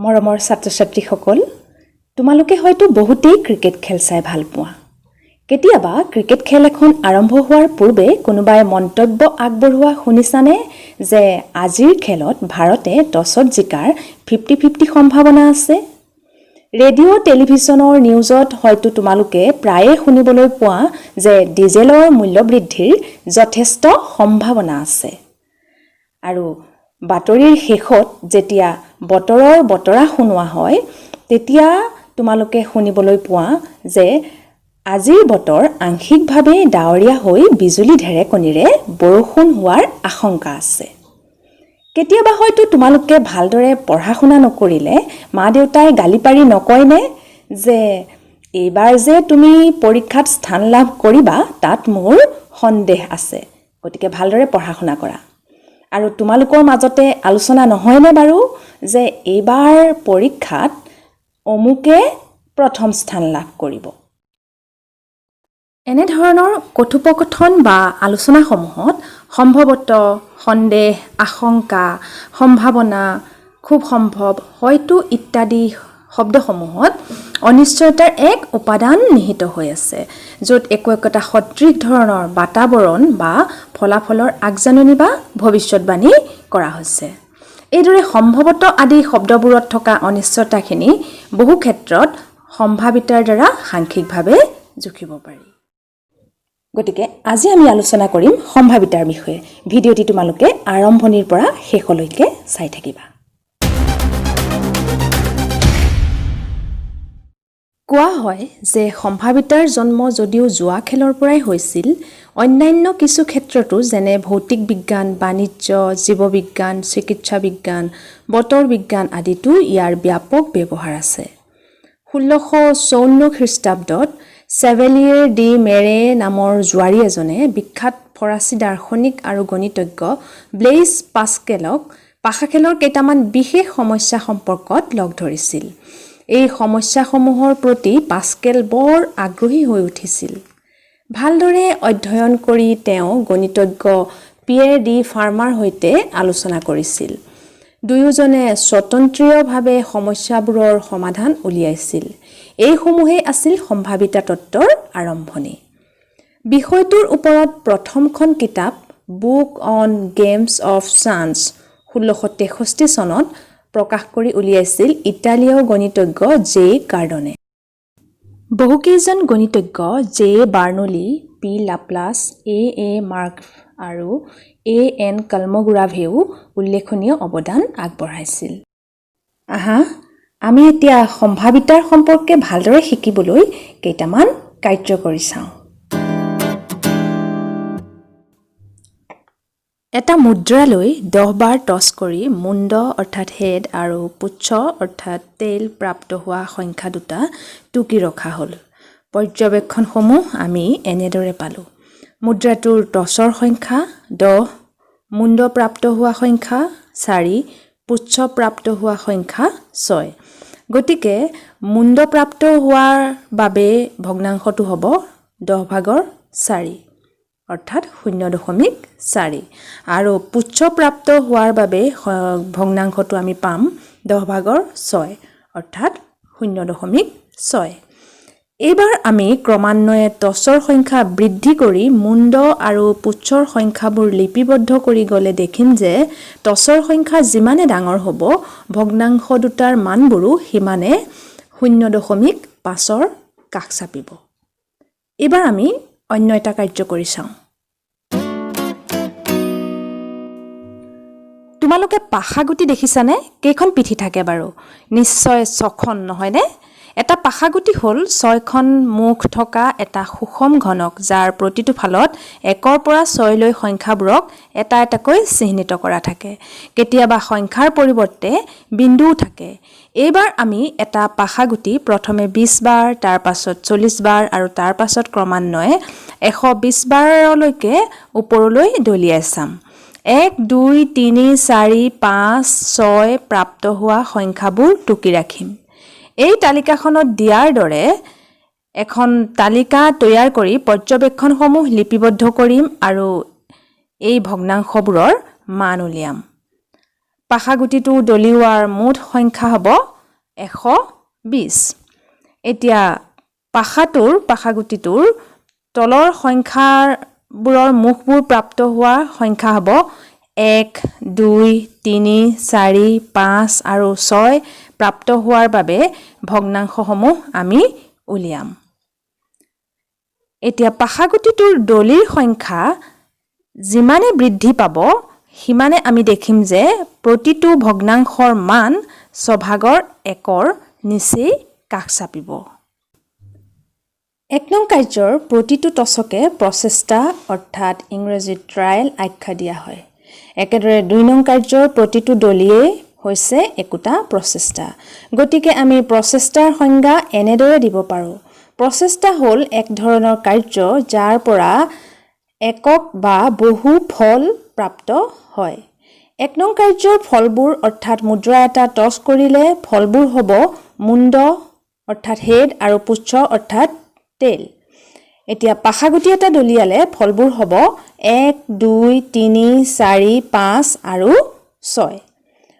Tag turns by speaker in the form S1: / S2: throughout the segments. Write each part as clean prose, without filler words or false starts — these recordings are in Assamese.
S1: মৰমৰ ছাত্ৰ-ছাত্ৰীসকল, তোমালোকে হয়তো বহুতেই ক্ৰিকেট খেল চাই ভাল পোৱা। কেতিয়াবা ক্ৰিকেট খেল এখন আৰম্ভ হোৱাৰ পূৰ্বে কোনোবাই মন্তব্য আগবঢ়োৱা শুনিছানে যে আজিৰ খেলত ভাৰতে টছত জিকাৰ 50-50 সম্ভাৱনা আছে? ৰেডিঅ' টেলিভিছনৰ নিউজত হয়তো তোমালোকে প্ৰায়ে শুনিবলৈ পোৱা যে ডিজেলৰ মূল্য বৃদ্ধিৰ যথেষ্ট সম্ভাৱনা আছে। আৰু বাতৰিৰ শেষত যেতিয়া বতৰৰ বতৰা শুনোৱা হয় তেতিয়া তোমালোকে শুনিবলৈ পোৱা যে আজিৰ বতৰ আংশিকভাৱে ডাৱৰীয়া হৈ বিজুলী ঢেৰেকণিৰে বৰষুণ হোৱাৰ আশংকা আছে। কেতিয়াবা হয়তো তোমালোকে ভালদৰে পঢ়া শুনা নকৰিলে মা-দেউতাই গালি পাৰি নকয়নে যে এইবাৰ যে তুমি পৰীক্ষাত স্থান লাভ কৰিবা তাত মোৰ সন্দেহ আছে, গতিকে ভালদৰে পঢ়া শুনা কৰা। আৰু তোমালোকৰ মাজতে আলোচনা নহয়নে বাৰু যে এইবাৰ পৰীক্ষাত অমুকে প্ৰথম স্থান লাভ কৰিব? এনেধৰণৰ কথোপকথন বা আলোচনাসমূহত সম্ভৱতঃ, সন্দেহ, আশংকা, সম্ভাৱনা, খুব সম্ভৱ, হয়তো ইত্যাদি শব্দসমূহত অনিশ্চয়তাৰ এক উপাদান নিহিত হৈ আছে, য'ত একো-একোটা সদৃশ ধৰণৰ বাতাবৰণ বা ফলাফলৰ আগজাননী বা ভৱিষ্যতবাণী কৰা হৈছে। এইদৰে সম্ভৱতঃ আদি শব্দবোৰত থকা অনিশ্চয়তাখিনি বহু ক্ষেত্ৰত সম্ভাৱিতাৰ দ্বাৰা সাংখ্যিকভাৱে জুখিব পাৰি। গতিকে আজি আমি আলোচনা কৰিম সম্ভাৱিতাৰ বিষয়ে। ভিডিঅ'টি তোমালোকে আৰম্ভণিৰ পৰা শেষলৈকে চাই থাকিবা। কোৱা হয় যে সম্ভাৱিতাৰ জন্ম যদিও জুৱা খেলৰ পৰাই হৈছিল, অন্যান্য কিছু ক্ষেত্ৰতো যেনে ভৌতিক বিজ্ঞান, বাণিজ্য, জীৱবিজ্ঞান, চিকিৎসা বিজ্ঞান, বতৰ বিজ্ঞান আদিতো ইয়াৰ ব্যাপক ব্যৱহাৰ আছে। 1654 খ্ৰীষ্টাব্দত চেভেলিয়েৰ ডি মেৰে নামৰ জুৱাৰী এজনে বিখ্যাত ফৰাচী দাৰ্শনিক আৰু গণিতজ্ঞ ব্লেইজ পাস্কেলক পাশা খেলৰ কেইটামান বিশেষ সমস্যা সম্পৰ্কত লগ ধৰিছিল। এই সমস্যাসমূহৰ প্ৰতি পাস্কেল বৰ আগ্ৰহী হৈ উঠিছিল। ভালদৰে অধ্যয়ন কৰি তেওঁ গণিতজ্ঞ পিয়েৰ ডি ফাৰ্মাৰ সৈতে আলোচনা কৰিছিল। দুয়োজনে স্বতন্ত্ৰীয়ভাৱে সমস্যাবোৰৰ সমাধান উলিয়াইছিল। এইসমূহেই আছিল সম্ভাৱিতা তত্ত্বৰ আৰম্ভণি। বিষয়টোৰ ওপৰত প্ৰথমখন কিতাপ book on games of chance 1663 চনত প্ৰকাশ কৰি উলিয়াইছিল ইটালীয় গণিতজ্ঞ জে কাৰ্ডনে। বহুকেইজন গণিতজ্ঞ জে বাৰ্নৌলি, পি লাপ্লাছ, এ মাৰ্কভ আৰু এন কলমোগ্ৰাভেও উল্লেখনীয় অৱদান আগবঢ়াইছিল। আহা, আমি এতিয়া সম্ভাৱিতাৰ সম্পৰ্কে ভালদৰে শিকিবলৈ কেইটামান কাৰ্য কৰি চাওঁ। এটা মুদ্ৰালৈ 10 বাৰ টছ কৰি মুণ্ড অৰ্থাৎ হেড আৰু পুচ্ছ অৰ্থাৎ টেইল প্ৰাপ্ত হোৱা সংখ্যা দুটা টুকি ৰখা হ'ল। পৰ্যবেক্ষণসমূহ আমি এনেদৰে পালোঁ। মুদ্ৰাটোৰ টছৰ সংখ্যা 10, মুণ্ড প্ৰাপ্ত হোৱা সংখ্যা 4, পুচ্ছ প্ৰাপ্ত হোৱা সংখ্যা 6। গতিকে মুণ্ড প্ৰাপ্ত হোৱাৰ বাবে ভগ্নাংশটো হ'ব 10/4 অৰ্থাৎ 0.4 আৰু পুচ্ছ প্ৰাপ্ত হোৱাৰ বাবে ভগ্নাংশটো আমি পাম 10/6 অৰ্থাৎ 0.6। এইবাৰ আমি ক্ৰমান্বয়ে টছৰ সংখ্যা বৃদ্ধি কৰি মুণ্ড আৰু পুচ্ছৰ সংখ্যাবোৰ লিপিবদ্ধ কৰি গ'লে দেখিম যে টছৰ সংখ্যা যিমানে ডাঙৰ হ'ব ভগ্নাংশ দুটাৰ মানবোৰো সিমানে 0.5ৰ কাষ চাপিব। এইবাৰ আমি অন্য এটা কাৰ্য কৰি চাওঁ। তোমালোকে পাশাগুটি দেখিছানে? কেইখন পিঠি থাকে বাৰু? নিশ্চয় 6খন, নহয়নে? এটা পাশাগুটি হ'ল 6খন মুখ থকা এটা সুষম ঘনক, যাৰ প্ৰতিটো ফালত 1ৰ পৰা 6 লৈ সংখ্যাবোৰক এটা এটাকৈ চিহ্নিত কৰা থাকে। কেতিয়াবা সংখ্যাৰ পৰিৱৰ্তে বিন্দুও থাকে। এইবাৰ আমি এটা পাশাগুটি প্ৰথমে 20 বাৰ, তাৰ পাছত 40 বাৰ আৰু তাৰ পাছত ক্ৰমান্বয়ে 120 বাৰলৈকে ওপৰলৈ দলিয়াই চাম। 1, 2, 3, 4, 5, 6 প্ৰাপ্ত হোৱা সংখ্যাবোৰ টুকি ৰাখিম। এই তালিকাখনত দিয়াৰ দৰে এখন তালিকা তৈয়াৰ কৰি পৰ্যবেক্ষণসমূহ লিপিবদ্ধ কৰিম আৰু এই ভগ্নাংশবোৰৰ মান উলিয়াম। পাশাগুটিটো দলিওৱাৰ মুঠ সংখ্যা হ'ব 120 এতিয়া পাশাগুটিটোৰ তলৰ সংখ্যাবোৰৰ মুখবোৰ প্ৰাপ্ত হোৱা সংখ্যা হ'ব 1 2 3 4 5 আৰু 6 প্ৰাপ্ত হোৱাৰ বাবে ভগ্নাংশসমূহ আমি উলিয়াম এতিয়া পাশাগুটিটোৰ দলিৰ সংখ্যা যিমানে বৃদ্ধি পাব সিমানে আমি দেখিম যে প্ৰতিটো ভগ্নাংশৰ মান ছভাগৰ 1ৰ নিচেই কাষ চাপিব 1 নং কাৰ্যৰ প্ৰতিটো টচকে প্ৰচেষ্টা অৰ্থাৎ ইংৰাজীত ট্ৰায়েল আখ্যা দিয়া হয় একেদৰে 2 নং কাৰ্যৰ প্ৰতিটো দলিয়ে হৈছে একোটা প্ৰচেষ্টা গতিকে আমি প্ৰচেষ্টাৰ সংজ্ঞা এনেদৰে দিব পাৰোঁ প্ৰচেষ্টা হ'ল এক ধৰণৰ কাৰ্য যাৰ পৰা একক বা বহু ফল প্ৰাপ্ত হয় 1 নং কাৰ্যৰ ফলবোৰ অৰ্থাৎ মুদ্ৰা এটা টচ কৰিলে ফলবোৰ হ'ব মুণ্ড অৰ্থাৎ হেড আৰু পুচ্ছ অৰ্থাৎ টেইল এতিয়া পাশাগুটি এটা দলিয়ালে ফলবোৰ হ'ব 1 2 3 4 5 আৰু 6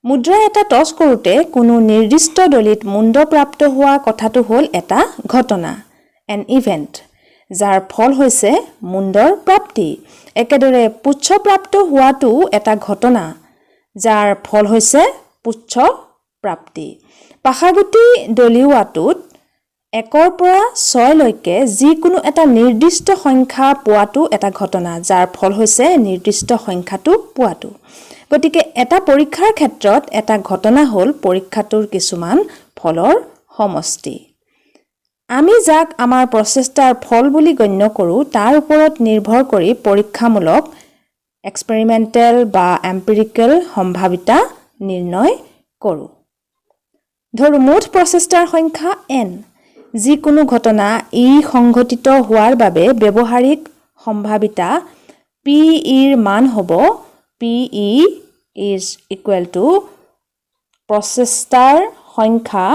S1: মুদ্ৰা এটা টচ কৰোতে কোনো নিৰ্দিষ্ট দলিত মুণ্ড প্ৰাপ্ত হোৱা কথাটো হ'ল এটা ঘটনা এন ইভেন্ট যাৰ ফল হৈছে মুণ্ডৰ প্ৰাপ্তি একেদৰে পুচ্ছ প্ৰাপ্ত হোৱাটো এটা ঘটনা যাৰ ফল হৈছে পুচ্ছ প্ৰাপ্তি পাশাগুটি দলিওৱাটোত 1ৰ পৰা 6 লৈকে যিকোনো এটা নিৰ্দিষ্ট সংখ্যা পোৱাটো এটা ঘটনা যাৰ ফল হৈছে নিৰ্দিষ্ট সংখ্যাটো পোৱাটো গতিকে এটা পৰীক্ষাৰ ক্ষেত্ৰত এটা ঘটনা হ'ল পৰীক্ষাটোৰ কিছুমান ফলৰ সমষ্টি আমি যাক আমাৰ প্ৰচেষ্টাৰ ফল বুলি গণ্য কৰোঁ তাৰ ওপৰত নিৰ্ভৰ কৰি পৰীক্ষামূলক এক্সপেৰিমেণ্টেল বা এম্পিৰিকেল সম্ভাৱিতা নিৰ্ণয় কৰোঁ ধৰো মুঠ প্ৰচেষ্টাৰ সংখ্যা n যিকোনো ঘটনা সংঘটিত হোৱাৰ বাবে ব্যৱহাৰিক সম্ভাৱিতা p ৰ মান হ'ব p is equal to প্ৰচেষ্টাৰ সংখ্যা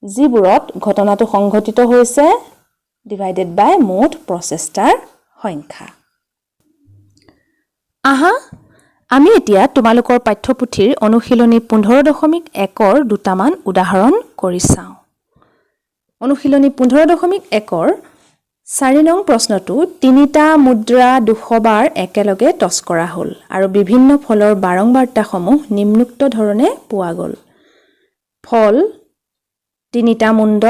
S1: যিবোৰত ঘটনাটো সংঘটিত হৈছে divided by মুঠ প্ৰচেষ্টাৰ সংখ্যা আহা আমি এতিয়া তোমালোকৰ পাঠ্যপুথিৰ অনুশীলনী 15.1ৰ দুটামান উদাহৰণ কৰি চাওঁ অনুশীলনী 15.1ৰ 4 নং প্ৰশ্নটো তিনিটা মুদ্ৰা 200 বাৰ একেলগে টচ কৰা হ'ল আৰু বিভিন্ন ফলৰ বাৰংবাৰতাসমূহ নিম্নোক্ত ধৰণে পোৱা গ'ল ফল তিনিটা মুণ্ড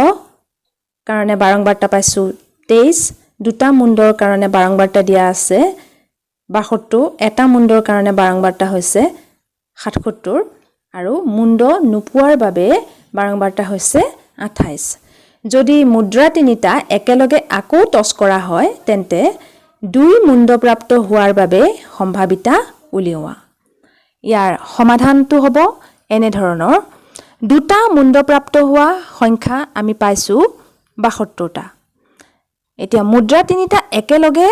S1: কাৰণে বাৰংবাৰতা পাইছো 23 দুটা মুণ্ডৰ কাৰণে বাৰংবাৰতা দিয়া আছে 72 এটা মুণ্ডৰ কাৰণে বাৰংবাৰতা হৈছে 77 আৰু মুণ্ড নোপোৱাৰ বাবে বাৰংবাৰতা হৈছে 28 যদি মুদ্ৰা তিনিটা একেলগে আকৌ টচ কৰা হয় তেন্তে 2 মুণ্ড প্ৰাপ্ত হোৱাৰ বাবে সম্ভাৱিতা উলিওৱা ইয়াৰ সমাধানটো হ'ব এনে ধৰণৰ দুটা মুণ্ড প্ৰাপ্ত হোৱা সংখ্যা আমি পাইছো 72টা এতিয়া মুদ্ৰা তিনিটা একেলগে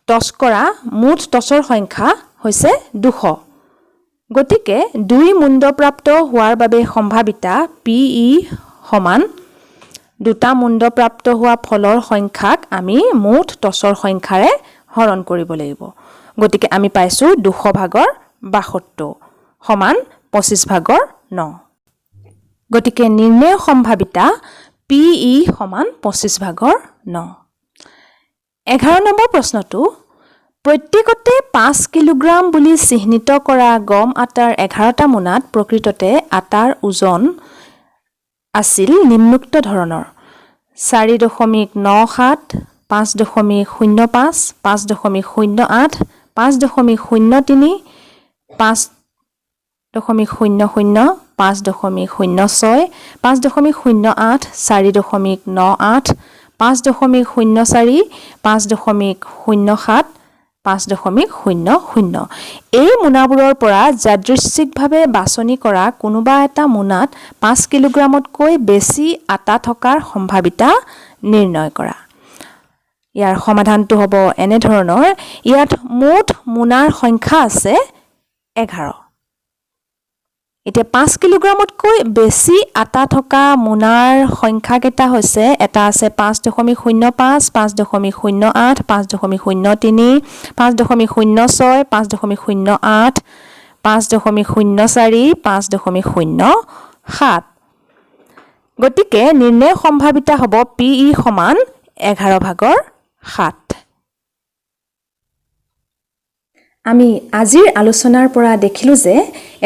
S1: টচ কৰা মুঠ টচৰ সংখ্যা হৈছে 200 গতিকে 2 মুণ্ড প্ৰাপ্ত হোৱাৰ বাবে সম্ভাৱিতা PE সমান দুটা মুণ্ড প্ৰাপ্ত হোৱা ফলৰ সংখ্যাক আমি মুঠ টচৰ সংখ্যাৰে হৰণ কৰিব লাগিব গতিকে আমি পাইছো 200 ভাগৰ 72 সমান 25 ভাগৰ 9 গতিকে নিৰ্ণয় সম্ভাৱিতা PE সমান 25 ভাগৰ 9 11 নম্বৰ প্ৰশ্নটো প্ৰত্যেকতে 5 কিলোগ্ৰাম বুলি চিহ্নিত কৰা গম আটাৰ 11টা মোনাত প্ৰকৃততে আটাৰ ওজন আছিল নিম্নোক্ত ধৰণৰ 4.97 5.05 5.08 5.03 5.00 5.06 5.08 4.98 5.04 5.07 5.00 এই মোনাবোৰৰ পৰা যাদৃচ্ছিকভাৱে বাছনি কৰা কোনোবা এটা মোনাত 5 কিলোগ্ৰামতকৈ বেছি আটা থকাৰ সম্ভাৱিতা নিৰ্ণয় কৰা ইয়াৰ সমাধানটো হ'ব এনে ধৰণৰ ইয়াত মুঠ মোনাৰ সংখ্যা আছে 11 এতিয়া 5 কিলোগ্ৰামতকৈ বেছি আটা থকা মোনাৰ সংখ্যা কেইটা হৈছে এটা আছে 5.05 5.08 5.03 5.06 5.08 5.04 5.07 গতিকে নিৰ্ণয় সম্ভাৱিতা হ'ব PE সমান 11/7 আমি আজিৰ আলোচনাৰ পৰা দেখিলো যে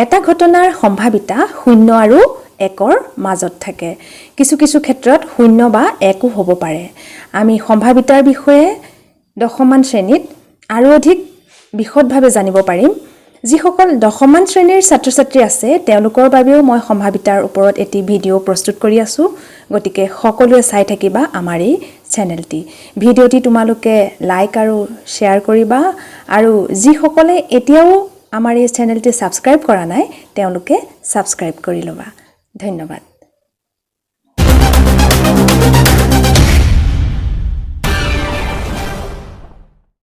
S1: এটা ঘটনাৰ সম্ভাৱিতা 0 আৰু 1ৰ মাজত থাকে কিছু কিছু ক্ষেত্ৰত 0 বা 1ও হ'ব পাৰে আমি সম্ভাৱিতাৰ বিষয়ে দশমান শ্ৰেণীত আৰু অধিক বিশদভাৱে জানিব পাৰিম যিসকল দশমান শ্ৰেণীৰ ছাত্ৰ-ছাত্ৰী আছে তেওঁলোকৰ বাবেও মই সম্ভাৱিতাৰ ওপৰত এটি ভিডিঅ' প্ৰস্তুত কৰি আছো গতিকে সকলোৱে চাই থাকিবা আমাৰ এই চেনেলটি ভিডিঅ'টি তোমালোকে লাইক আৰু শ্বেয়াৰ কৰিবা আৰু যিসকলে এতিয়াও আমাৰ এই চেনেলটি সাবস্ক্ৰাইব কৰা নাই তেওঁলোকে সাবস্ক্ৰাইব কৰি লবা ধন্যবাদ